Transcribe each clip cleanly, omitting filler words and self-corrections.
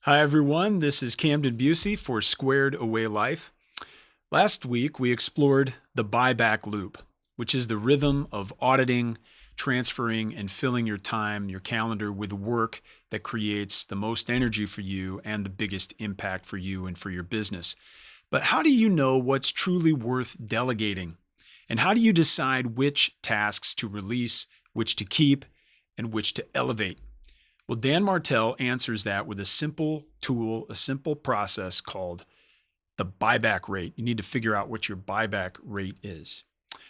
Hi, everyone. This is Camden Busey for Squared Away Life. Last week, we explored the buyback loop, which is the rhythm of auditing, transferring, and filling your time, your calendar with work that creates the most energy for you and the biggest impact for you and for your business. But how do you know what's truly worth delegating? And how do you decide which tasks to release, which to keep, and which to elevate? Well, Dan Martell answers that with a simple tool, a simple process called the buyback rate. You need to figure out what your buyback rate is.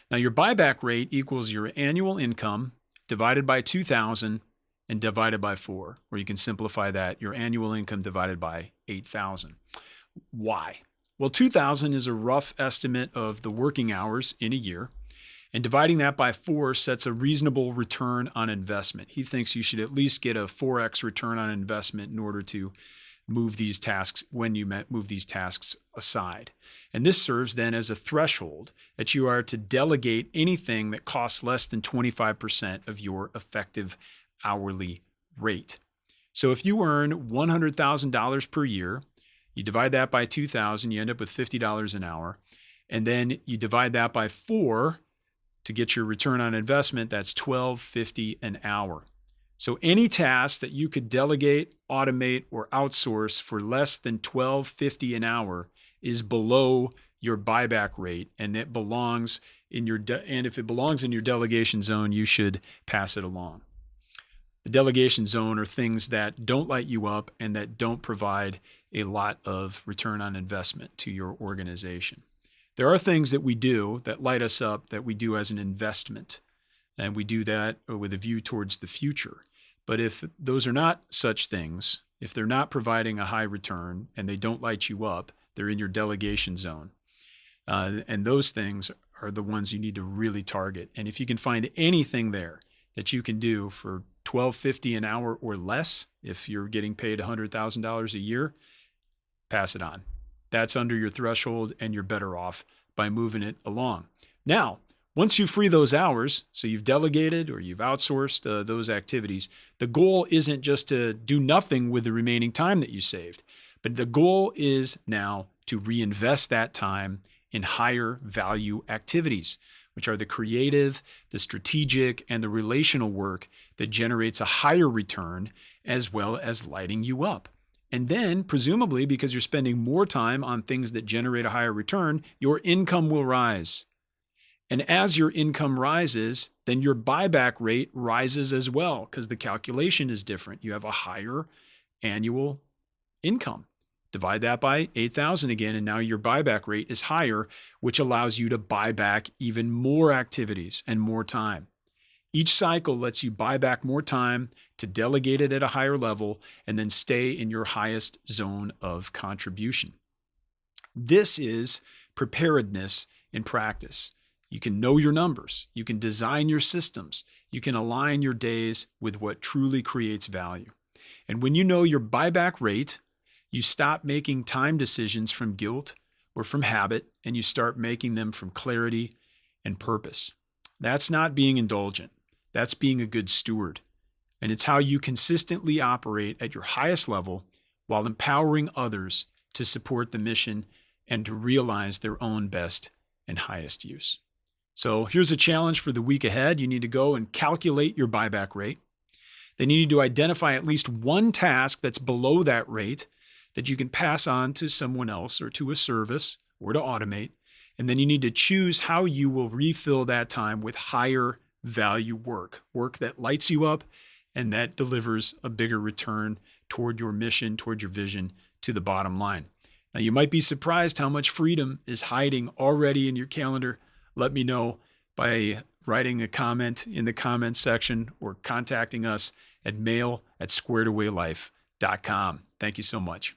Now, your buyback rate equals your annual income divided by 2,000 and divided by 4, or you can simplify that, your annual income divided by 8,000. Why? Well, 2,000 is a rough estimate of the working hours in a year. And dividing that by 4 sets a reasonable return on investment. He thinks you should at least get a 4x return on investment in order to move these tasks move these tasks aside. And this serves then as a threshold that you are to delegate anything that costs less than 25% of your effective hourly rate. So if you earn $100,000 per year, you divide that by 2,000, you end up with $50 an hour. And then you divide that by 4 to get your return on investment, that's $12.50 an hour. So any task that you could delegate, automate, or outsource for less than $12.50 an hour is below your buyback rate, and it belongs in your and if it belongs in your delegation zone, you should pass it along. The delegation zone are things that don't light you up and that don't provide a lot of return on investment to your organization. There are things that we do that light us up that we do as an investment, and we do that with a view towards the future. But if those are not such things, if they're not providing a high return and they don't light you up, they're in your delegation zone. And those things are the ones you need to really target. And if you can find anything there that you can do for $12.50 an hour or less, if you're getting paid $100,000 a year, pass it on. That's under your threshold and you're better off by moving it along. Now, once you free those hours, so you've delegated or you've outsourced those activities, the goal isn't just to do nothing with the remaining time that you saved, but the goal is now to reinvest that time in higher value activities, which are the creative, the strategic, and the relational work that generates a higher return as well as lighting you up. And then, presumably, because you're spending more time on things that generate a higher return, your income will rise. And as your income rises, then your buyback rate rises as well, because the calculation is different. You have a higher annual income. Divide that by 8,000 again, and now your buyback rate is higher, which allows you to buy back even more activities and more time. Each cycle lets you buy back more time to delegate it at a higher level and then stay in your highest zone of contribution. This is preparedness in practice. You can know your numbers. You can design your systems. You can align your days with what truly creates value. And when you know your buyback rate, you stop making time decisions from guilt or from habit, and you start making them from clarity and purpose. That's not being indulgent. That's being a good steward. And it's how you consistently operate at your highest level while empowering others to support the mission and to realize their own best and highest use. So here's a challenge for the week ahead. You need to go and calculate your buyback rate. Then you need to identify at least one task that's below that rate that you can pass on to someone else or to a service or to automate. And then you need to choose how you will refill that time with higher value work that lights you up and that delivers a bigger return toward your mission, toward your vision, to the bottom line. Now, you might be surprised how much freedom is hiding already in your calendar. Let me know by writing a comment in the comments section or contacting us at mail@squaredawaylife.com. Thank you so much.